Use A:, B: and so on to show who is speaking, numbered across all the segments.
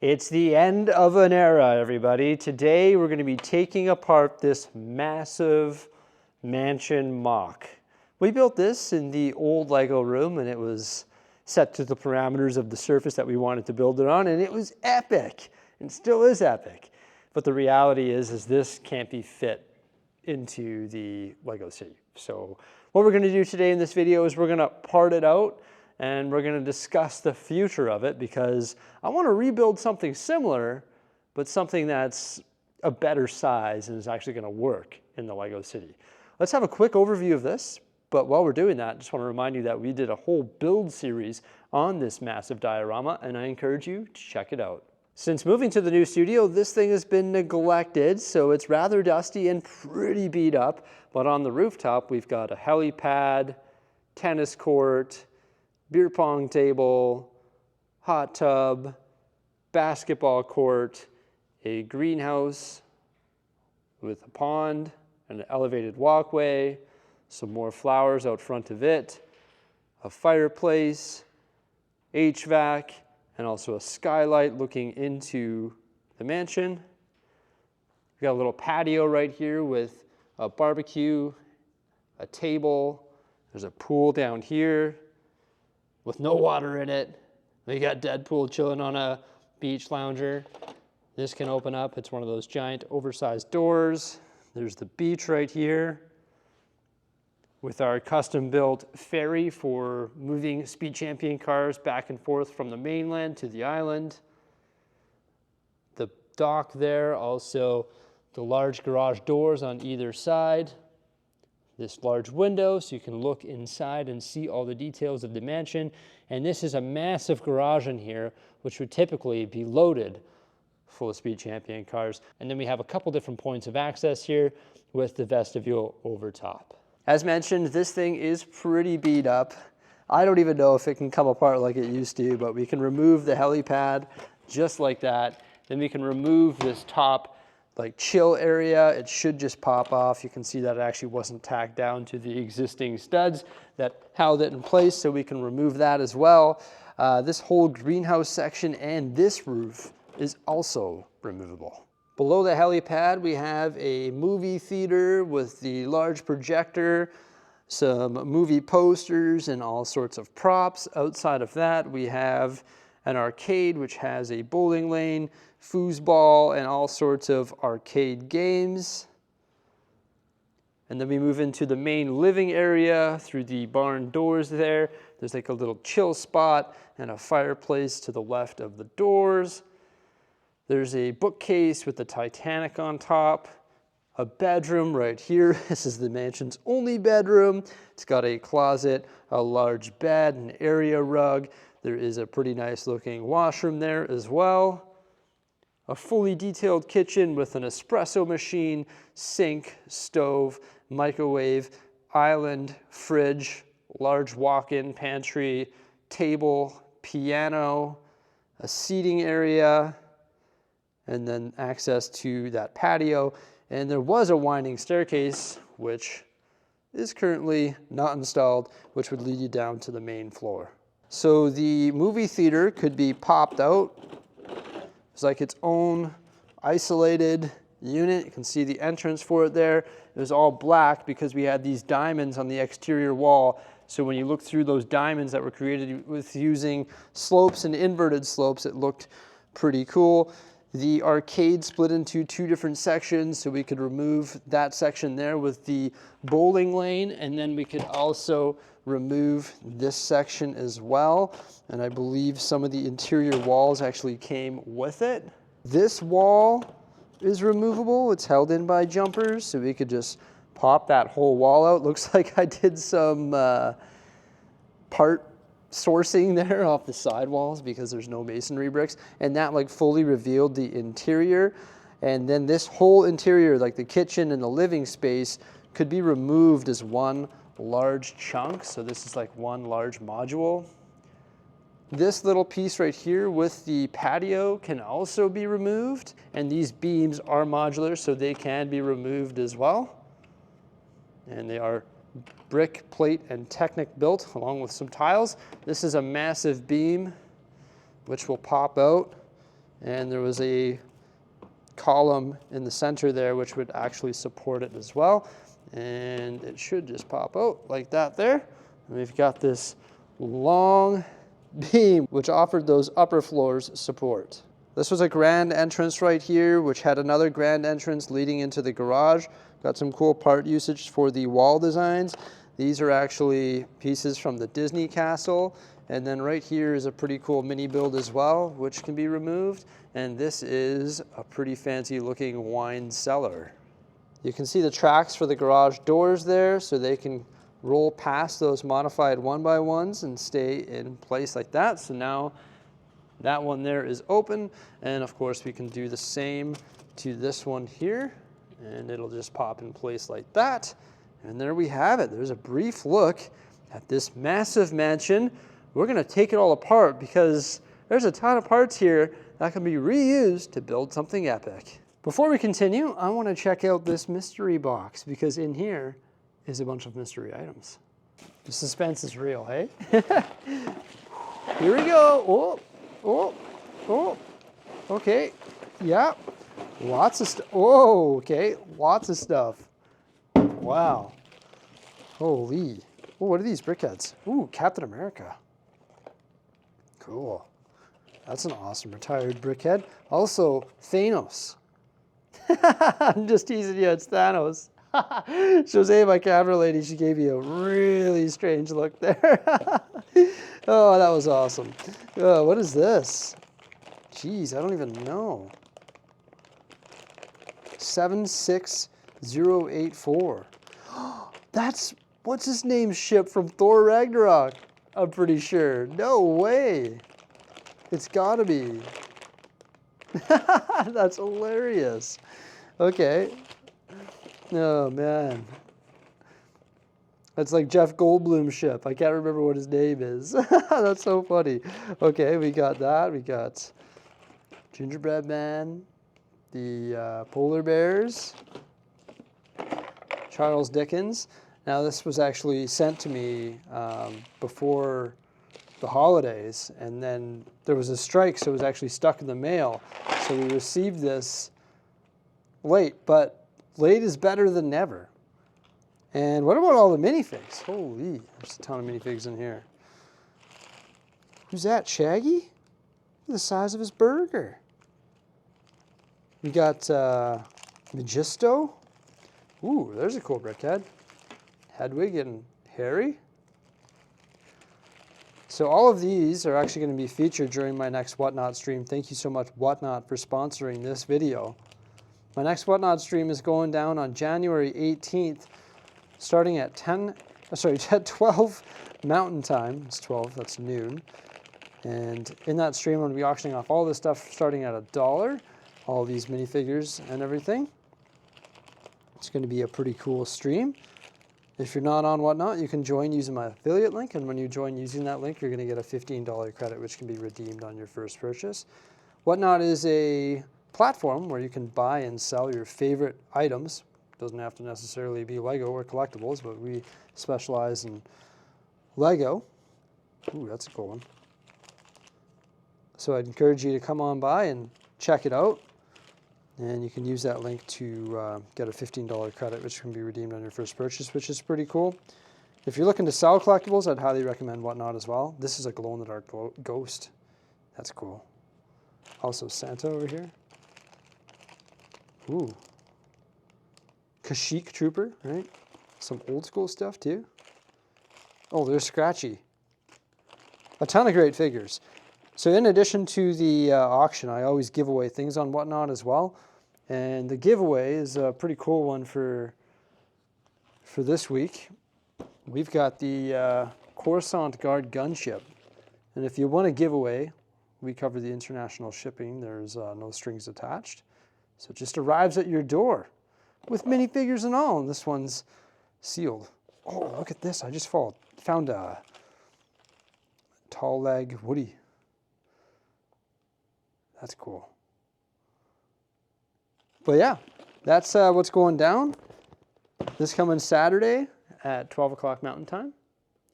A: It's the end of an era, everybody. Today we're going to be taking apart this massive mansion mock. We built this in the old Lego room and it was set to the parameters of the surface that we wanted to build it on, and it was epic and still is epic. But the reality is this can't be fit into the Lego city. So what we're going to do today in this video is we're going to part it out and we're going to discuss the future of it, because I want to rebuild something similar, but something that's a better size and is actually going to work in the Lego city. Let's have a quick overview of this. But while we're doing that, I just want to remind you that we did a whole build series on this massive diorama, and I encourage you to check it out. Since moving to the new studio, this thing has been neglected, so it's rather dusty and pretty beat up. But on the rooftop, we've got a helipad, tennis court, beer pong table, hot tub, basketball court, a greenhouse with a pond, and an elevated walkway, some more flowers out front of it, a fireplace, HVAC, and also a skylight looking into the mansion. We've got a little patio right here with a barbecue, a table. There's a pool down here with no water in it. We got Deadpool chilling on a beach lounger. This can open up. It's one of those giant oversized doors. There's the beach right here with our custom built ferry for moving Speed Champion cars back and forth from the mainland to the island. The dock there, also the large garage doors on either side. This large window so you can look inside and see all the details of the mansion. And this is a massive garage in here, which would typically be loaded full of Speed Champion cars. And then we have a couple different points of access here with the vestibule over top. As mentioned, this thing is pretty beat up. I don't even know if it can come apart like it used to, but we can remove the helipad just like that. Then we can remove this top like chill area. It should just pop off. You can see that it actually wasn't tacked down to the existing studs that held it in place, so we can remove that as well. This whole greenhouse section and this roof is also removable. Below the helipad, we have a movie theater with the large projector, some movie posters, and all sorts of props. Outside of that, we have an arcade which has a bowling lane, foosball, and all sorts of arcade games. And then we move into the main living area through the barn doors there. There's like a little chill spot and a fireplace to the left of the doors. There's a bookcase with the Titanic on top, a bedroom right here. This is the mansion's only bedroom. It's got a closet, a large bed, an area rug. There is a pretty nice looking washroom there as well. A fully detailed kitchen with an espresso machine, sink, stove, microwave, island, fridge, large walk-in pantry, table, piano, a seating area, and then access to that patio. And there was a winding staircase, which is currently not installed, which would lead you down to the main floor. So the movie theater could be popped out. It's like its own isolated unit. You can see the entrance for it there. It was all black because we had these diamonds on the exterior wall. So when you look through those diamonds that were created with using slopes and inverted slopes, it looked pretty cool. The arcade split into two different sections, so we could remove that section there with the bowling lane, and then we could also remove this section as well. And I believe some of the interior walls actually came with it. This wall is removable. It's held in by jumpers, so we could just pop that whole wall out. Looks like I did some part sourcing there off the sidewalls because there's no masonry bricks, and that like fully revealed the interior. And then this whole interior, like the kitchen and the living space, could be removed as one large chunk. So this is like one large module. This little piece right here with the patio can also be removed, and these beams are modular, so they can be removed as well. And they are brick, plate, and Technic built along with some tiles. This is a massive beam which will pop out and there was a column in the center there which would actually support it as well. And it should just pop out like that there. And we've got this long beam which offered those upper floors support. This was a grand entrance right here, which had another grand entrance leading into the garage. Got some cool part usage for the wall designs. These are actually pieces from the Disney castle. And then right here is a pretty cool mini build as well, which can be removed. And this is a pretty fancy looking wine cellar. You can see the tracks for the garage doors there, so they can roll past those modified 1x1s and stay in place like that. So now that one there is open, and of course we can do the same to this one here, and it'll just pop in place like that. And there we have it. There's a brief look at this massive mansion. We're gonna take it all apart because there's a ton of parts here that can be reused to build something epic. Before we continue, I wanna check out this mystery box because in here is a bunch of mystery items. The suspense is real, hey? Here we go. Oh, okay, yeah, lots of stuff. Oh, okay, lots of stuff. Wow, holy. Oh, what are these brickheads? Ooh, Captain America. Cool, that's an awesome retired brickhead. Also, Thanos. I'm just teasing you, it's Thanos. Jose, my camera lady, she gave you a really strange look there. Oh, that was awesome. What is this? Jeez, I don't even know. 76084. That's, what's his name ship from Thor Ragnarok, I'm pretty sure. No way. It's gotta be. That's hilarious. Okay. Oh, man. That's like Jeff Goldblum's ship. I can't remember what his name is. That's so funny. Okay, we got that. We got Gingerbread Man, the polar bears, Charles Dickens. Now, this was actually sent to me before the holidays, and then there was a strike, so it was actually stuck in the mail. So we received this late, but late is better than never. And what about all the minifigs? Holy, there's a ton of minifigs in here. Who's that, Shaggy? The size of his burger. We got Magisto. Ooh, there's a cool brickhead. Hedwig and Harry. So all of these are actually going to be featured during my next Whatnot stream. Thank you so much, Whatnot, for sponsoring this video. My next Whatnot stream is going down on January 18th, starting at 12 Mountain Time. It's 12, that's noon. And in that stream, I'm going to be auctioning off all this stuff starting at $1, all these minifigures and everything. It's going to be a pretty cool stream. If you're not on Whatnot, you can join using my affiliate link, and when you join using that link, you're going to get a $15 credit, which can be redeemed on your first purchase. Whatnot is a platform where you can buy and sell your favorite items. Doesn't have to necessarily be Lego or collectibles, but we specialize in Lego. Ooh, that's a cool one. So I'd encourage you to come on by and check it out. And you can use that link to get a $15 credit, which can be redeemed on your first purchase, which is pretty cool. If you're looking to sell collectibles, I'd highly recommend Whatnot as well. This is a glow-in-the-dark ghost. That's cool. Also Santa over here. Ooh. Kashyyyk Trooper, right? Some old school stuff too. Oh, there's Scratchy. A ton of great figures. So in addition to the auction, I always give away things on Whatnot as well. And the giveaway is a pretty cool one for this week. We've got the Coruscant Guard gunship. And if you want a giveaway, we cover the international shipping. There's no strings attached. So it just arrives at your door with minifigures and all. And this one's sealed. Oh, look at this. I just found a tall leg Woody. That's cool. But yeah, that's what's going down. This coming Saturday at 12 o'clock Mountain Time.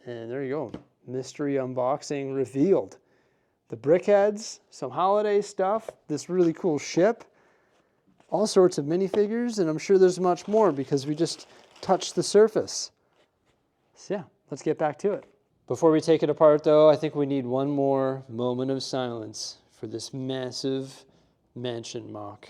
A: And there you go. Mystery unboxing revealed. the brickheads, some holiday stuff, this really cool ship, all sorts of minifigures, and I'm sure there's much more because we just touched the surface. So yeah, let's get back to it. Before we take it apart though, I think we need one more moment of silence for this massive mansion mock.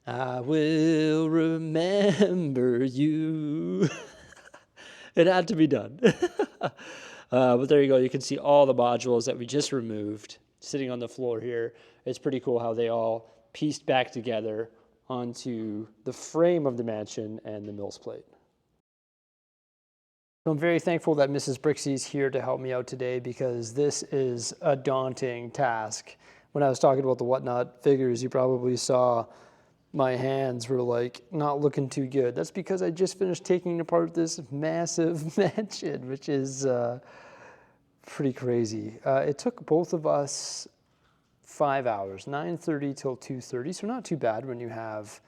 A: I will remember you. It had to be done. But there you go. You can see all the modules that we just removed sitting on the floor here. It's pretty cool how they all pieced back together onto the frame of the mansion and the Mills plate. So I'm very thankful that Mrs. Bricksie is here to help me out today because this is a daunting task. When I was talking about the Whatnot figures, you probably saw my hands were like not looking too good. That's because I just finished taking apart this massive mansion, which is pretty crazy. It took both of us 5 hours, 9:30 till 2:30, so not too bad when you have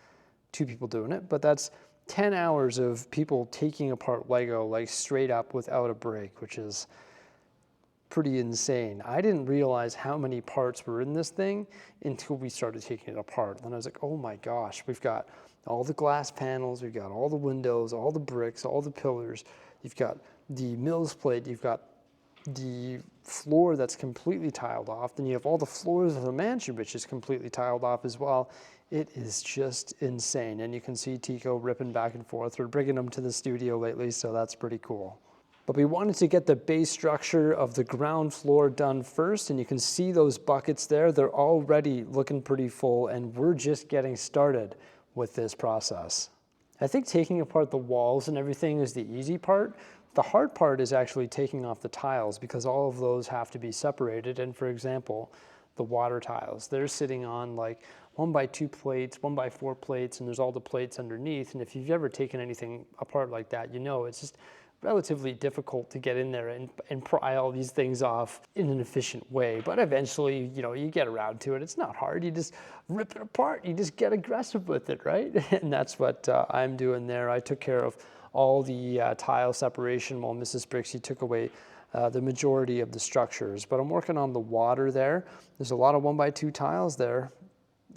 A: two people doing it, but that's 10 hours of people taking apart Lego like straight up without a break, which is pretty insane. I didn't realize how many parts were in this thing until we started taking it apart. Then I was like, oh my gosh, we've got all the glass panels, we've got all the windows, all the bricks, all the pillars, you've got the Mills plate, you've got the floor that's completely tiled off, then you have all the floors of the mansion which is completely tiled off as well. It is just insane, and you can see Tico ripping back and forth. We're bringing them to the studio lately, so that's pretty cool. But we wanted to get the base structure of the ground floor done first, and you can see those buckets there. They're already looking pretty full, and we're just getting started with this process. I think taking apart the walls and everything is the easy part. The hard part is actually taking off the tiles because all of those have to be separated. And for example, the water tiles, they're sitting on like 1x2 plates, 1x4 plates, and there's all the plates underneath. And if you've ever taken anything apart like that, you know it's just relatively difficult to get in there and pry all these things off in an efficient way. But eventually, you know, you get around to it. It's not hard. You just rip it apart. You just get aggressive with it, right? And that's what I'm doing there. I took care of all the tile separation while Mrs. Bricksie took away the majority of the structures. But I'm working on the water there. There's a lot of 1x2 tiles there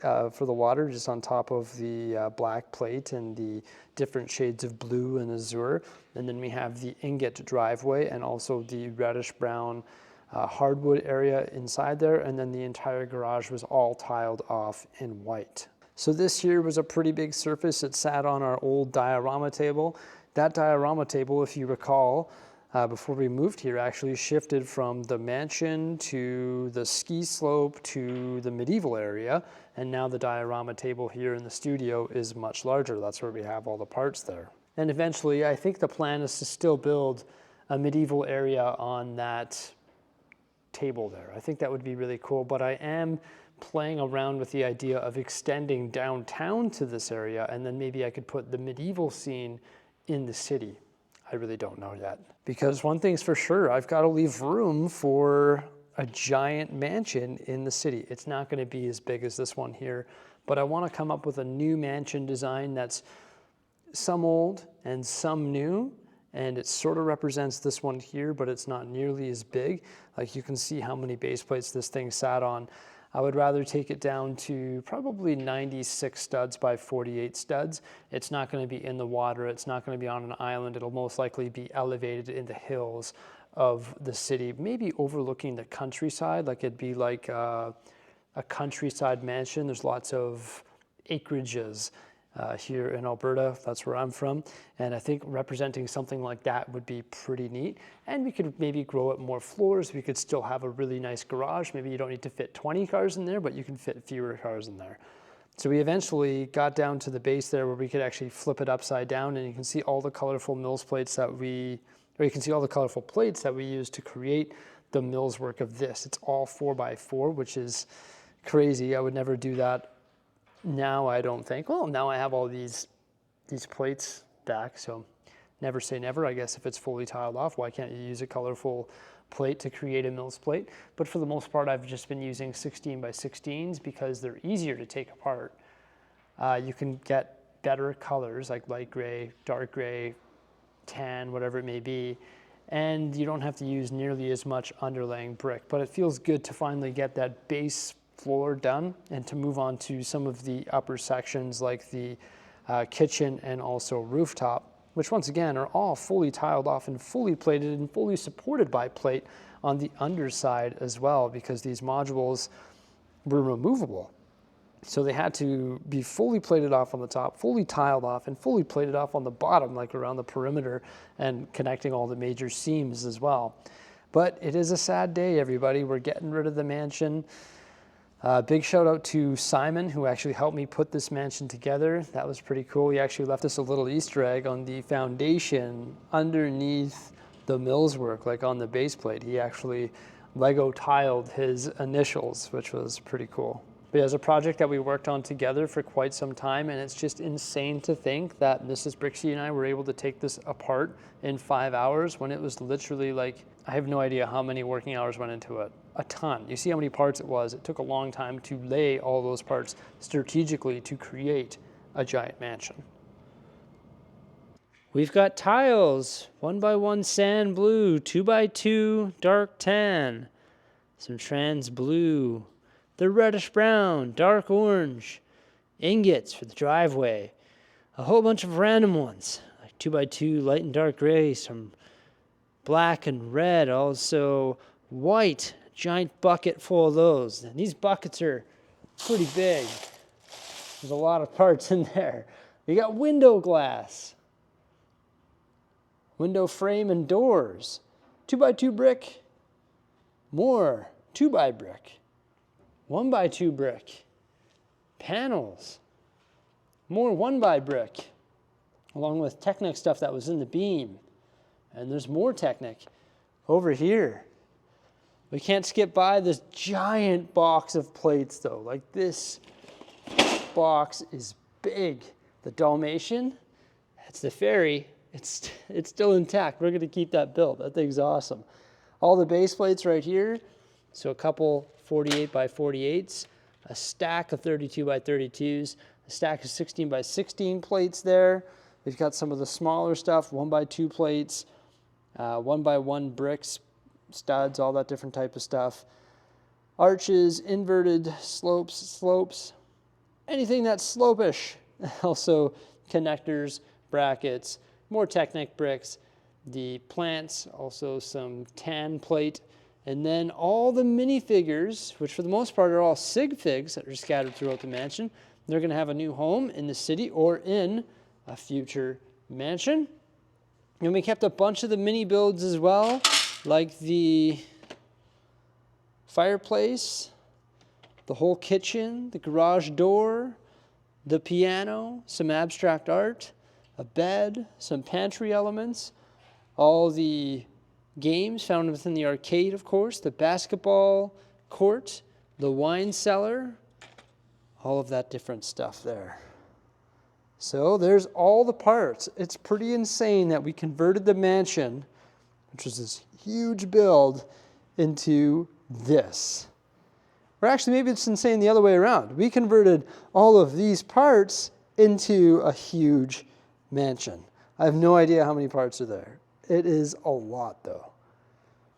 A: for the water, just on top of the black plate and the different shades of blue and azure. And then we have the ingot driveway and also the reddish brown hardwood area inside there. And then the entire garage was all tiled off in white. So this here was a pretty big surface. It sat on our old diorama table. That diorama table, if you recall, before we moved here, actually shifted from the mansion to the ski slope to the medieval area. And now the diorama table here in the studio is much larger. That's where we have all the parts there. And eventually, I think the plan is to still build a medieval area on that table there. I think that would be really cool, but I am playing around with the idea of extending downtown to this area, and then maybe I could put the medieval scene in the city. I really don't know yet. Because one thing's for sure, I've got to leave room for a giant mansion in the city. It's not going to be as big as this one here, but I want to come up with a new mansion design that's some old and some new, and it sort of represents this one here, but it's not nearly as big. Like you can see how many base plates this thing sat on. I would rather take it down to probably 96 studs by 48 studs. It's not going to be in the water. It's not going to be on an island. It'll most likely be elevated in the hills of the city, maybe overlooking the countryside. Like it'd be like a countryside mansion. There's lots of acreages here in Alberta. That's where I'm from. And I think representing something like that would be pretty neat. And we could maybe grow it more floors. We could still have a really nice garage. Maybe you don't need to fit 20 cars in there, but you can fit fewer cars in there. So we eventually got down to the base there where we could actually flip it upside down, and you can see all the colorful Mills plates that you can see all the colorful plates that we used to create the Mills work of this. It's all 4x4, which is crazy. I would never do that now, I don't think. Well, now I have all these plates back, so never say never. I guess if it's fully tiled off, why can't you use a colorful plate to create a Mills plate? But for the most part, I've just been using 16x16s because they're easier to take apart. You can get better colors like light gray, dark gray, tan, whatever it may be, and you don't have to use nearly as much underlaying brick. But it feels good to finally get that base floor done and to move on to some of the upper sections like the kitchen and also rooftop, which once again are all fully tiled off and fully plated and fully supported by plate on the underside as well, because these modules were removable. So they had to be fully plated off on the top, fully tiled off, and fully plated off on the bottom, like around the perimeter and connecting all the major seams as well. But it is a sad day, everybody. We're getting rid of the mansion. Big shout out to Simon, who actually helped me put this mansion together. That was pretty cool. He actually left us a little Easter egg on the foundation underneath the mill's work, like on the base plate. He actually Lego tiled his initials, which was pretty cool. But it was a project that we worked on together for quite some time, and it's just insane to think that Mrs. Bricksie and I were able to take this apart in 5 hours when it was literally like, I have no idea how many working hours went into it. A ton. You see how many parts it was. It took a long time to lay all those parts strategically to create a giant mansion. We've got tiles, 1x1 sand blue, 2x2 dark tan, some trans blue, the reddish brown, dark orange, ingots for the driveway, a whole bunch of random ones, like 2x2 light and dark gray, some black and red, also white, giant bucket full of those. And these buckets are pretty big. There's a lot of parts in there. We got window glass, window frame and doors, 2x2 brick, more 2x brick, 1x2 brick, panels, more 1x brick, along with Technic stuff that was in the beam. And there's more Technic over here. We can't skip by this giant box of plates though. Like, this box is big. The Dalmatian, that's the ferry. It's still intact. We're gonna keep that built. That thing's awesome. All the base plates right here. So a couple 48x48s, a stack of 32x32s, a stack of 16x16 plates there. We've got some of the smaller stuff, 1x2 plates, 1x1 bricks, studs, all that different type of stuff. Arches, inverted slopes, anything that's slopish. Also connectors, brackets, more Technic bricks, the plants, also some tan plate, and then all the minifigures, which for the most part are all sig figs that are scattered throughout the mansion. They're going to have a new home in the city or in a future mansion. And we kept a bunch of the mini builds as well, like the fireplace, the whole kitchen, the garage door, the piano, some abstract art, a bed, some pantry elements, all the games found within the arcade, of course, the basketball court, the wine cellar, all of that different stuff there. So there's all the parts. It's pretty insane that we converted the mansion, which was this huge build, into this. Or actually, maybe it's insane the other way around. We converted all of these parts into a huge mansion. I have no idea how many parts are there. It is a lot, though.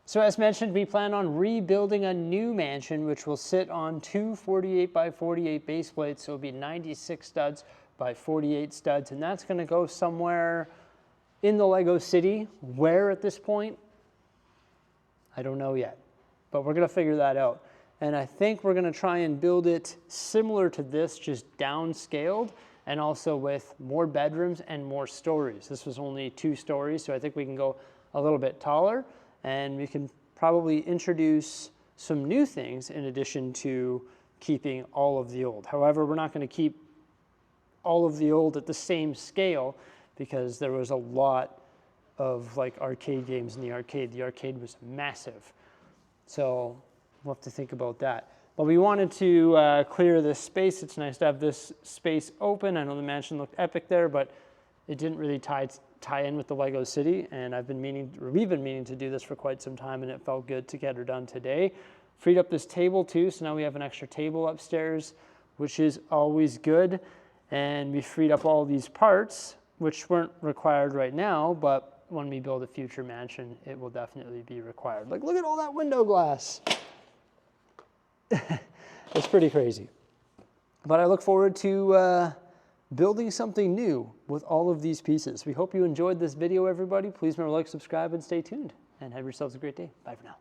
A: So as mentioned, we plan on rebuilding a new mansion, which will sit on two 48x48 base plates. So it'll be 96 studs by 48 studs. And that's going to go somewhere in the Lego City. Where at this point? I don't know yet. But we're going to figure that out. And I think we're going to try and build it similar to this, just downscaled, and also with more bedrooms and more stories. This was only 2 stories, so I think we can go a little bit taller, and we can probably introduce some new things in addition to keeping all of the old. However, we're not going to keep all of the old at the same scale because there was a lot of like arcade games in the arcade. The arcade was massive. So we'll have to think about that. But we wanted to clear this space. It's nice to have this space open. I know the mansion looked epic there, but it didn't really tie in with the Lego City. And we've been meaning to do this for quite some time, and it felt good to get her done today. Freed up this table too, so now we have an extra table upstairs, which is always good. And we freed up all these parts, which weren't required right now, but when we build a future mansion, it will definitely be required. Like, look at all that window glass. It's pretty crazy. But I look forward to building something new with all of these pieces. We hope you enjoyed this video, everybody. Please remember to like, subscribe, and stay tuned. And have yourselves a great day. Bye for now.